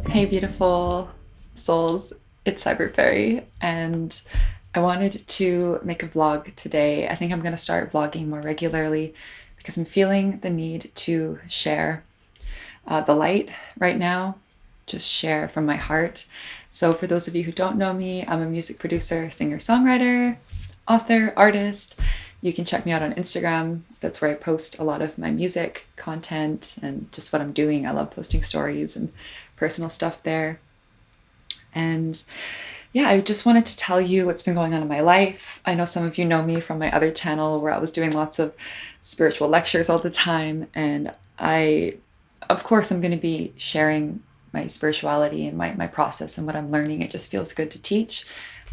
Hey, beautiful souls, it's Cyberfairy, and I wanted to make a vlog today. I think I'm going to start vlogging more regularly because I'm feeling the need to share the light right now, just share from my heart. So, for those of you who don't know me, I'm a music producer, singer, songwriter, author, artist. You can check me out on Instagram. That's where I post a lot of my music content and just what I'm doing. I love posting stories and personal stuff there. And yeah, I just wanted to tell you what's been going on in my life. I know some of you know me from my other channel where I was doing lots of spiritual lectures all the time. And of course, I'm going to be sharing my spirituality and my process and what I'm learning. It just feels good to teach.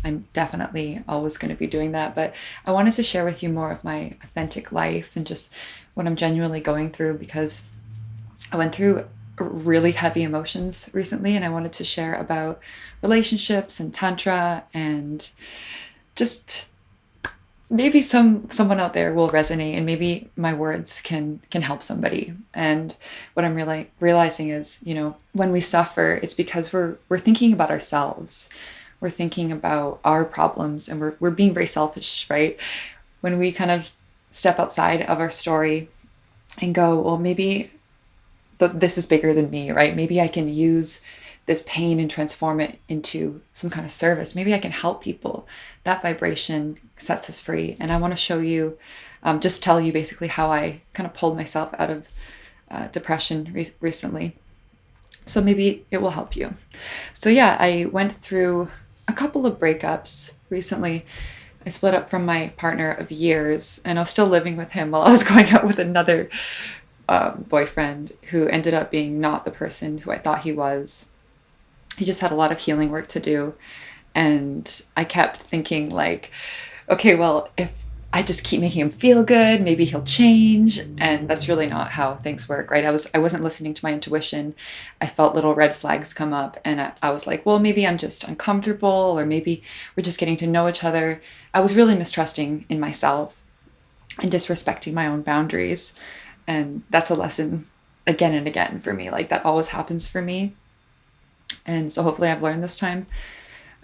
I'm definitely always going to be doing that. But I wanted to share with you more of my authentic life and just what I'm genuinely going through because I went through really heavy emotions recently and I wanted to share about relationships and tantra and just maybe someone out there will resonate and maybe my words can help somebody. And what I'm really realizing is, when we suffer, it's because we're thinking about ourselves. We're thinking about our problems and we're being very selfish, right? When we kind of step outside of our story and go, well, maybe this is bigger than me, right? Maybe I can use this pain and transform it into some kind of service. Maybe I can help people. That vibration sets us free. And I want to show you, just tell you basically how I kind of pulled myself out of depression recently. So maybe it will help you. So yeah, I went through a couple of breakups recently. I split up from my partner of years and I was still living with him while I was going out with another boyfriend who ended up being not the person who I thought he was. He just had a lot of healing work to do. And I kept thinking like, okay, well, if I just keep making him feel good, maybe he'll change. And that's really not how things work, right? I wasn't listening to my intuition. I felt little red flags come up and I was like, well, maybe I'm just uncomfortable or maybe we're just getting to know each other. I was really mistrusting in myself and disrespecting my own boundaries. And that's a lesson again and again for me. Like that always happens for me. And so hopefully I've learned this time.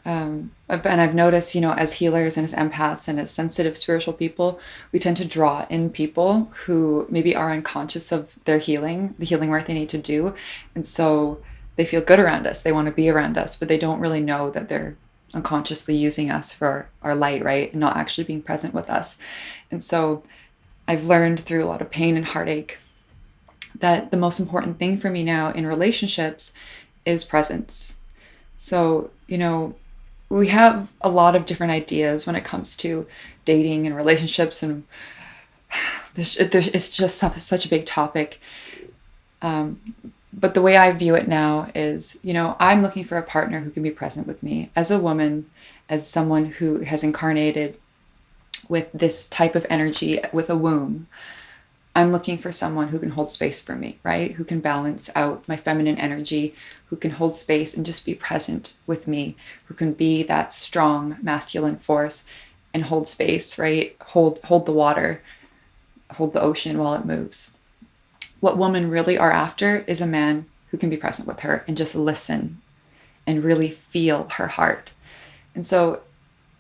And I've noticed, as healers and as empaths and as sensitive spiritual people, we tend to draw in people who maybe are unconscious of their healing, the healing work they need to do. And so they feel good around us. They want to be around us, but they don't really know that they're unconsciously using us for our light, right? And not actually being present with us. And so I've learned through a lot of pain and heartache that the most important thing for me now in relationships is presence. So, we have a lot of different ideas when it comes to dating and relationships, and it's just such a big topic. But the way I view it now is, I'm looking for a partner who can be present with me as a woman, as someone who has incarnated with this type of energy with a womb. I'm looking for someone who can hold space for me, right? Who can balance out my feminine energy, who can hold space and just be present with me, who can be that strong masculine force and hold space, right? Hold the water, hold the ocean while it moves. What women really are after is a man who can be present with her and just listen and really feel her heart. And so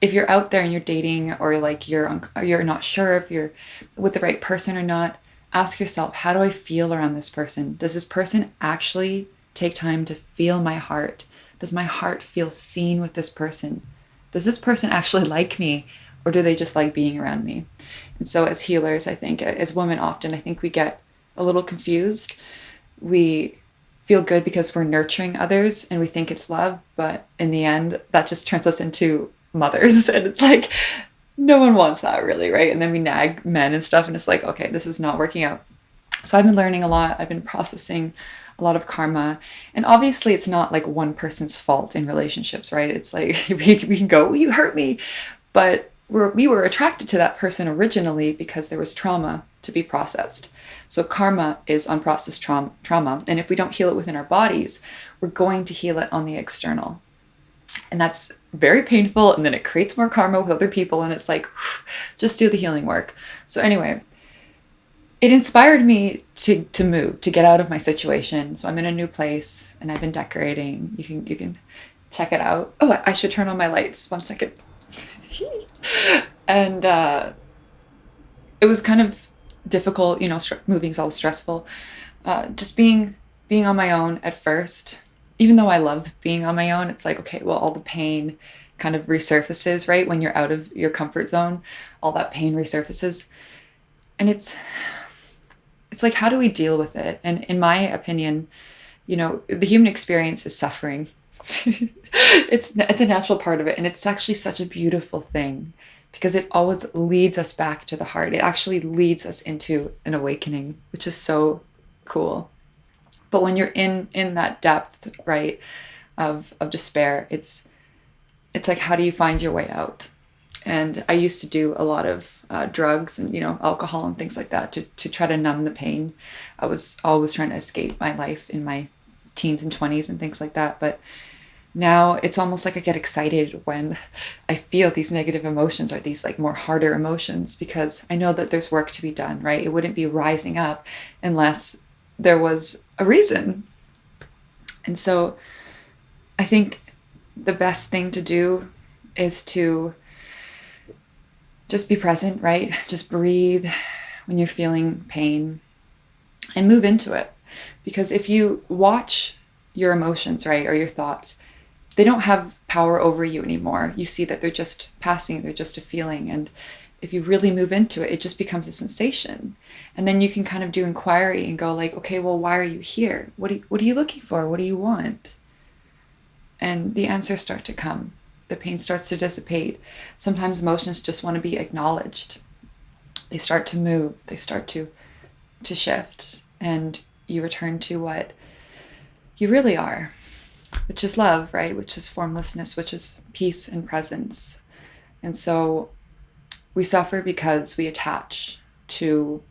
if you're out there and you're dating or like you're not sure if you're with the right person or not, ask yourself, how do I feel around this person? Does this person actually take time to feel my heart? Does my heart feel seen with this person? Does this person actually like me, or do they just like being around me? And so as healers, I think, as women often, I think we get a little confused. We feel good because we're nurturing others and we think it's love, but in the end, that just turns us into mothers. And it's like, no one wants that really, right? And then we nag men and stuff and it's like, okay, this is not working out. So I've been learning a lot. I've been processing a lot of karma. And obviously it's not like one person's fault in relationships, right? It's like we can go, well, you hurt me. But we were attracted to that person originally because there was trauma to be processed. So karma is unprocessed trauma. And if we don't heal it within our bodies, we're going to heal it on the external. And that's very painful. And then it creates more karma with other people. And it's like, just do the healing work. So anyway, it inspired me to move, to get out of my situation. So I'm in a new place and I've been decorating. You can check it out. Oh, I should turn on my lights. 1 second. And it was kind of difficult, you know, moving's all stressful. Just being on my own at first, even though I love being on my own, it's like, okay, well, all the pain kind of resurfaces, right? When you're out of your comfort zone, all that pain resurfaces. And it's like, how do we deal with it? And in my opinion, you know, the human experience is suffering. It's a natural part of it, and it's actually such a beautiful thing because it always leads us back to the heart. It actually leads us into an awakening, which is so cool. But when you're in that depth, right, of despair, it's like, how do you find your way out? And I used to do a lot of drugs and, you know, alcohol and things like that to try to numb the pain. I was always trying to escape my life in my teens and 20s and things like that. But now it's almost like I get excited when I feel these negative emotions or these like more harder emotions, because I know that there's work to be done, right? It wouldn't be rising up unless there was a reason. And so I think the best thing to do is to just be present, right? Just breathe when you're feeling pain and move into it. Because if you watch your emotions, right, or your thoughts, they don't have power over you anymore. You see that they're just passing, they're just a feeling. And if you really move into it, it just becomes a sensation. And then you can kind of do inquiry and go like, okay, well, why are you here? What are you looking for? What do you want? And the answers start to come. The pain starts to dissipate. Sometimes emotions just want to be acknowledged. They start to move. They start to shift. And you return to what you really are, which is love, right? Which is formlessness, which is peace and presence. And so we suffer because we attach to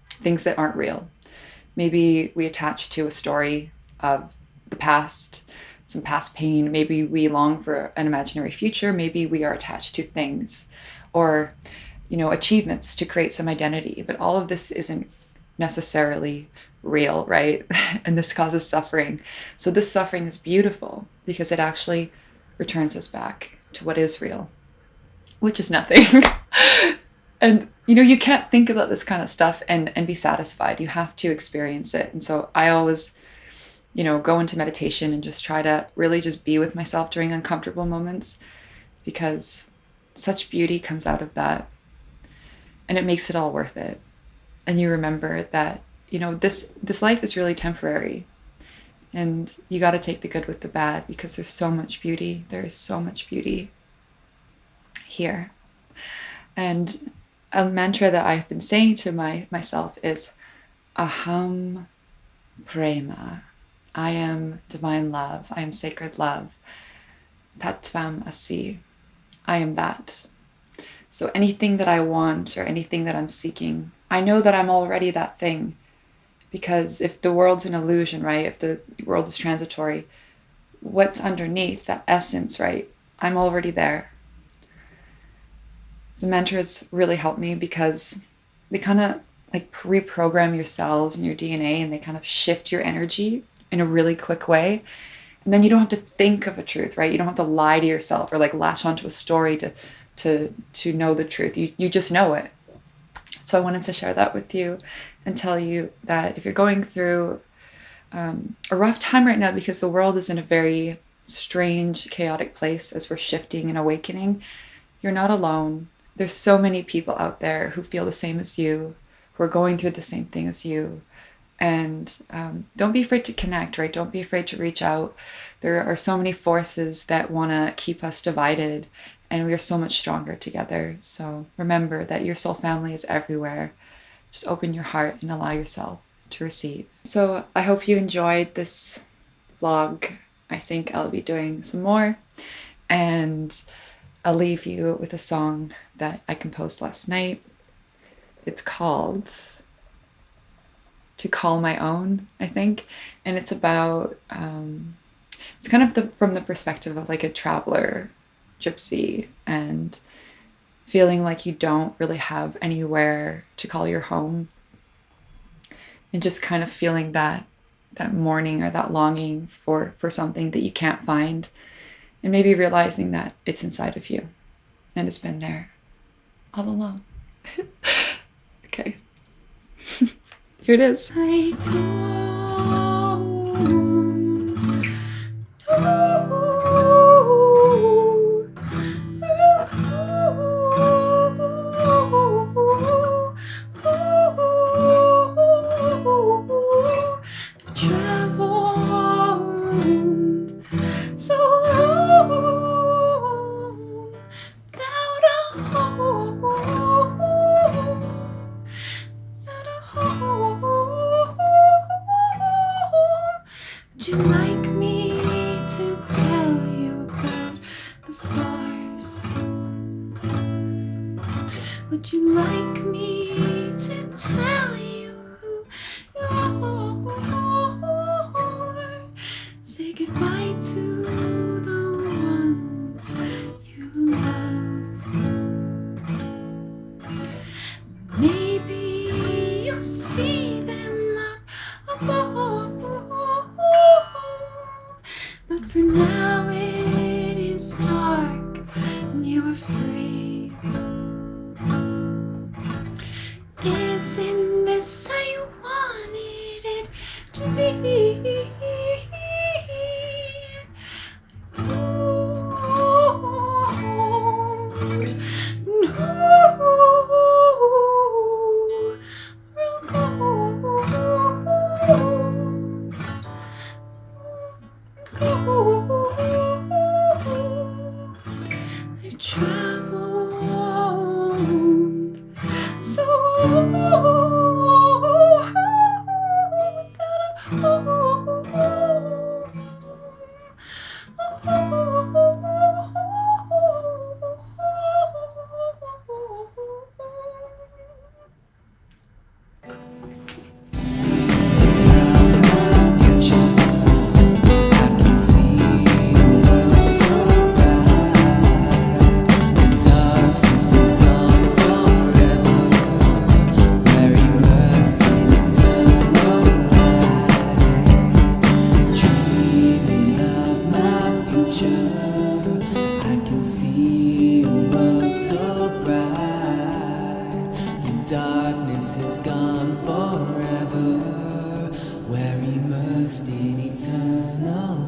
things that aren't real. Maybe we attach to a story of the past, some past pain. Maybe we long for an imaginary future. Maybe we are attached to things or, you know, achievements to create some identity. But all of this isn't necessarily real, right? And this causes suffering. So this suffering is beautiful because it actually returns us back to what is real, which is nothing. And, you know, you can't think about this kind of stuff and be satisfied. You have to experience it. And so I always, you know, go into meditation and just try to really just be with myself during uncomfortable moments, because such beauty comes out of that and it makes it all worth it. And you remember that, you know, this life is really temporary, and you got to take the good with the bad, because there's so much beauty. There is so much beauty here. And a mantra that I've been saying to myself is aham prema. I am divine love. I am sacred love. Tattvam asi. I am that. So anything that I want or anything that I'm seeking, I know that I'm already that thing. Because if the world's an illusion, right? If the world is transitory, what's underneath, that essence, right? I'm already there. So mantras really help me because they kind of like reprogram your cells and your DNA, and they kind of shift your energy in a really quick way. And then you don't have to think of a truth, right? You don't have to lie to yourself or like latch onto a story to know the truth. You just know it. So I wanted to share that with you and tell you that if you're going through a rough time right now, because the world is in a very strange, chaotic place as we're shifting and awakening, you're not alone. There's so many people out there who feel the same as you, who are going through the same thing as you. And don't be afraid to connect, right? Don't be afraid to reach out. There are so many forces that want to keep us divided, and we are so much stronger together. So remember that your soul family is everywhere. Just open your heart and allow yourself to receive. So I hope you enjoyed this vlog. I think I'll be doing some more. And I'll leave you with a song that I composed last night. It's called To Call My Own, I think. And it's about, it's kind of from the perspective of like a traveler, gypsy, and feeling like you don't really have anywhere to call your home. and just kind of feeling that mourning or that longing for something that you can't find, and maybe realizing that it's inside of you and it's been there all along. Okay. Here it is. I Would you like me to tell you about the stars? Would you like me to tell you who you are? Say goodbye to the ones you love. Maybe you'll see them up above. But for now it is dark and you are free. Isn't this how you wanted it to be? I've traveled so without a darkness is gone forever. We're immersed in eternal